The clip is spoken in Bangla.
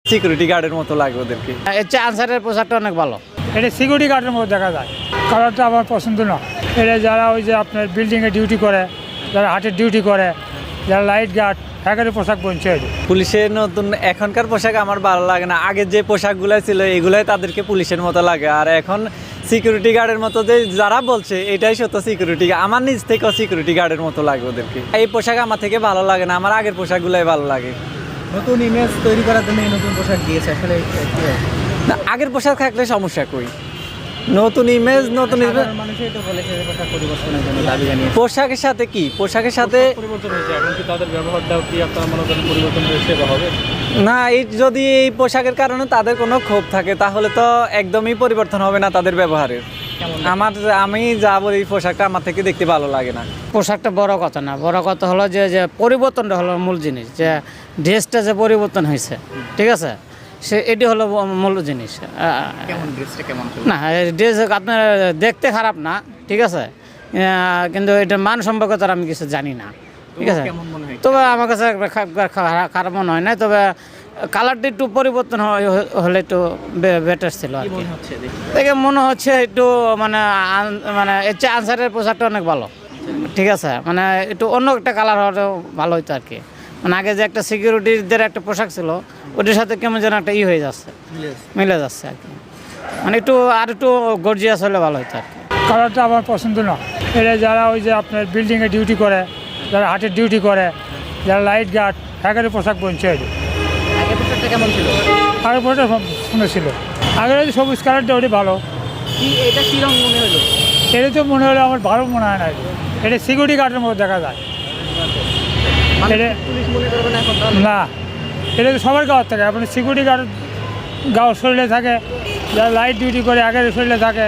সিকিউরিটি গার্ডের মতো লাগে ওদেরকে। এর চেয়ে আনসারের পোশাকটা অনেক ভালো। এটা সিকিউরিটি গার্ডের মধ্যে দেখা যায়। কালারটা আমার পছন্দ না। এটা যারা ওই যে আপনার বিল্ডিংয়ে ডিউটি করে, যারা হাটের ডিউটি করে, যারা লাইট গার্ড, একেবারে পোশাক বঞ্চে। পুলিশের নতুন এখনকার পোশাক আমার ভালো লাগে না। আগের যে পোশাকগুলো ছিল এগুলাই তাদেরকে পুলিশের মতো লাগে, আর এখন সিকিউরিটি গার্ডের মতো যে যারা বলছে এটাই সত্য। সিকিউরিটি আমার নিজ থেকেও সিকিউরিটি গার্ডের মতো লাগে ওদেরকে। এই পোশাক আমার থেকে ভালো লাগে না, আমার আগের পোশাকগুলাই ভালো লাগে। নতুন ইমেজ তৈরি করার জন্য এই নতুন পোশাক দিয়েছে, আসলে না, আগের পোশাক থাকলে সমস্যা কই? নতুন ইমেজ মানুষই তো বলেছে যে পোশাক পরিবর্তনের জন্য দাবি জানিয়েছে। পোশাকের সাথে কি? পোশাকের সাথে পরিবর্তন হয়েছে, এখন কি তাদের ব্যবহারটাও কি আপনারা মনে করেন পরিবর্তন হয়েছে বা হবে? না, এই যদি এই পোশাকের কারণে তাদের কোনো ক্ষোভ থাকে তাহলে তো একদমই পরিবর্তন হবে না তাদের ব্যবহারের। আমি যা বলি এই পোশাকটা আমার থেকে দেখতে ভালো লাগে না। পোশাকটা বড় কথা না, বড় কথা হলো যে পরিবর্তনটা হলো মূল জিনিস, যে ড্রেসটা যে পরিবর্তন হয়েছে, ঠিক আছে, এটি হলো মূল জিনিস। না, ড্রেস আপনার দেখতে খারাপ না, ঠিক আছে, কিন্তু এটা মান সম্পর্কে তো আমি কিছু জানি না, ঠিক আছে। তবে আমার কাছে খারাপ মনে হয় না, তবে কালারটা একটু পরিবর্তন হলে একটু বেটার ছিল আর কি। দেখে মনে হচ্ছে একটু মানে এর চেয়ে আনসারের পোশাকটা অনেক ভালো, ঠিক আছে, মানে একটু অন্য একটা কালার হলে ভালো হতো আর কি। মানে আগে যে একটা সিকিউরিটিদের একটা পোশাক ছিল ওটার সাথে কেমন যেন একটা হয়ে যাচ্ছে, মিলে যাচ্ছে আর কি। মানে একটু গর্জিয়াস হলে ভালো হতো আর কি। কালারটা আমার পছন্দ না। এটা যারা ওই যে আপনার বিল্ডিংয়ে ডিউটি করে, যারা হাটের ডিউটি করে, যারা লাইট গার্ড, একেবারে পোশাক বঞ্চে। আগের পোশাকটা কেমন ছিল? আগের পোশাকটা সুন্দর ছিল। আগের ওই সবুজ কালারটা ওটি ভালো। এটা কি রং মনে হলো? এটা তো মনে হলো আমার ভালো মনে হয় না। এটা সিকিউরিটি গার্ডের মধ্যে দেখা যায়। পুলিশ মনে করবে না এখন? না, এটা তো সবার গাঁওয়ার থাকে। আপনার সিকিউরিটি গার্ড গাঁও শরীরে থাকে, যারা লাইট ডিউটি করে আগের শরীরে থাকে।